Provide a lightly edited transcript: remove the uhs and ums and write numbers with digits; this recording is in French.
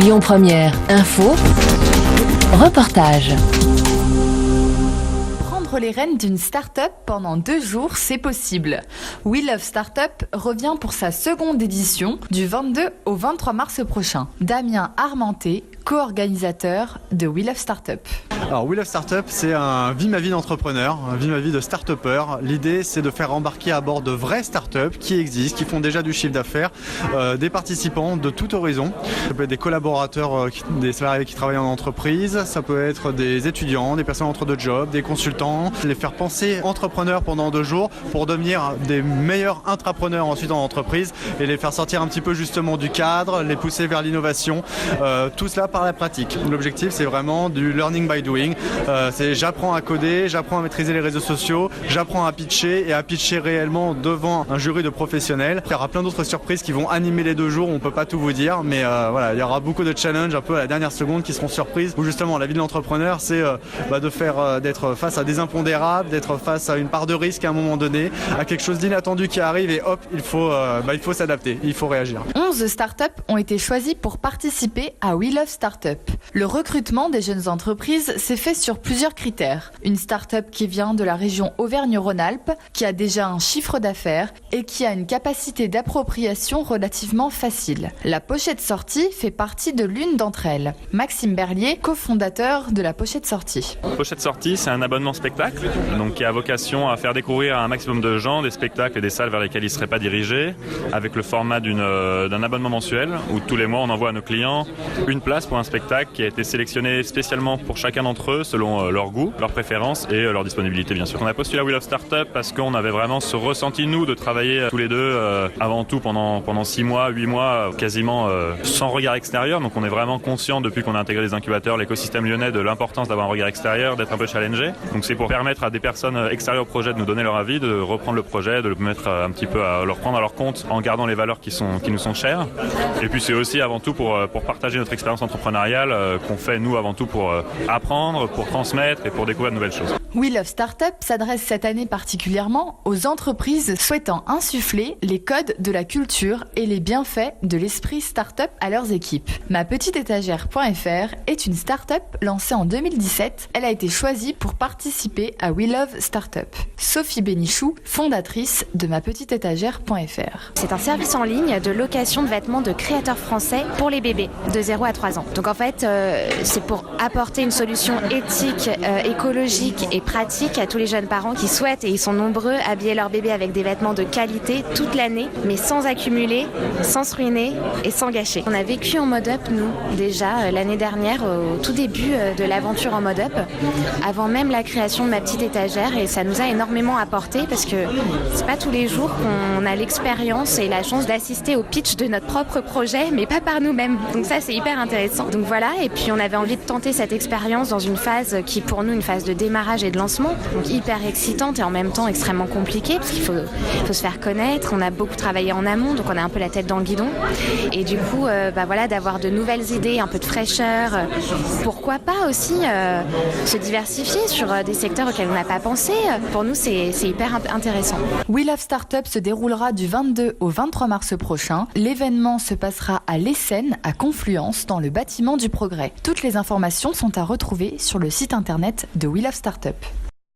Lyon Première, info, reportage. Prendre les rênes d'une start-up pendant 2 jours, c'est possible. We Love Startup revient pour sa seconde édition du 22 au 23 mars prochain. Damien Armenté, co-organisateur de We Love Startup. Alors We Love Startup, c'est un vie ma vie d'entrepreneur, un vie ma vie de start-upper. L'idée, c'est de faire embarquer à bord de vraies startups qui existent, qui font déjà du chiffre d'affaires, des participants de tout horizon. Ça peut être des collaborateurs, des salariés qui travaillent en entreprise, ça peut être des étudiants, des personnes entre deux jobs, des consultants. Les faire penser entrepreneurs pendant 2 jours pour devenir des meilleurs intrapreneurs ensuite en entreprise et les faire sortir un petit peu justement du cadre, les pousser vers l'innovation. Tout cela par la pratique. L'objectif, c'est vraiment du learning by doing. C'est j'apprends à coder, j'apprends à maîtriser les réseaux sociaux, j'apprends à pitcher et à pitcher réellement devant un jury de professionnels. Il y aura plein d'autres surprises qui vont animer les 2 jours, on peut pas tout vous dire, mais voilà, il y aura beaucoup de challenges un peu à la dernière seconde qui seront surprises, où justement la vie de l'entrepreneur, c'est d'être face à des impondérables, d'être face à une part de risque à un moment donné, à quelque chose d'inattendu qui arrive et hop, il faut s'adapter, il faut réagir. 11 startups ont été choisies pour participer à We Love Startup. Le recrutement des jeunes entreprises s'est fait sur plusieurs critères. Une start-up qui vient de la région Auvergne-Rhône-Alpes, qui a déjà un chiffre d'affaires et qui a une capacité d'appropriation relativement facile. La pochette sortie fait partie de l'une d'entre elles. Maxime Berlier, cofondateur de la pochette sortie. Pochette sortie, c'est un abonnement spectacle, donc qui a vocation à faire découvrir à un maximum de gens des spectacles et des salles vers lesquelles ils ne seraient pas dirigés, avec le format d'un abonnement mensuel, où tous les mois on envoie à nos clients une place pour un spectacle qui a été sélectionné spécialement pour chacun d'entre eux selon leur goût, leurs préférences et leur disponibilité bien sûr. On a postulé à We Love Startup parce qu'on avait vraiment ce ressenti nous de travailler tous les deux avant tout pendant 6 mois, 8 mois quasiment sans regard extérieur, donc on est vraiment conscient depuis qu'on a intégré les incubateurs, l'écosystème lyonnais, de l'importance d'avoir un regard extérieur, d'être un peu challengé. Donc c'est pour permettre à des personnes extérieures au projet de nous donner leur avis, de reprendre le projet, de le mettre un petit peu à leur prendre à leur compte en gardant les valeurs qui nous sont chères. Et puis c'est aussi avant tout pour partager notre expérience entrepreneuriale qu'on fait nous avant tout pour apprendre, pour transmettre et pour découvrir de nouvelles choses. We Love Startup s'adresse cette année particulièrement aux entreprises souhaitant insuffler les codes de la culture et les bienfaits de l'esprit startup à leurs équipes. MaPetiteEtagère.fr est une startup lancée en 2017. Elle a été choisie pour participer à We Love Startup. Sophie Bénichou, fondatrice de MaPetiteEtagère.fr. C'est un service en ligne de location de vêtements de créateurs français pour les bébés de 0 à 3 ans. Donc en fait, c'est pour apporter une solution éthique, écologique et pratique à tous les jeunes parents qui souhaitent, et ils sont nombreux, habiller leur bébé avec des vêtements de qualité toute l'année, mais sans accumuler, sans se ruiner et sans gâcher. On a vécu en mode up, nous, déjà l'année dernière, au tout début de l'aventure en mode up, avant même la création de Ma Petite Étagère, et ça nous a énormément apporté parce que c'est pas tous les jours qu'on a l'expérience et la chance d'assister au pitch de notre propre projet, mais pas par nous-mêmes. Donc ça, c'est hyper intéressant. Donc voilà, et puis on avait envie de tenter cette expérience dans une phase qui, pour nous, une phase de démarrage et de lancement, donc hyper excitante et en même temps extrêmement compliquée parce qu'il faut se faire connaître. On a beaucoup travaillé en amont, donc on a un peu la tête dans le guidon, et du coup d'avoir de nouvelles idées, un peu de fraîcheur, pourquoi pas aussi se diversifier sur des secteurs auxquels on n'a pas pensé. Pour nous, c'est hyper intéressant. We Love Startup se déroulera du 22 au 23 mars prochain. L'événement se passera à l'Essène, à Confluence, dans le bâtiment du Progrès. Toutes les informations sont à retrouver sur le site internet de We Love Startup.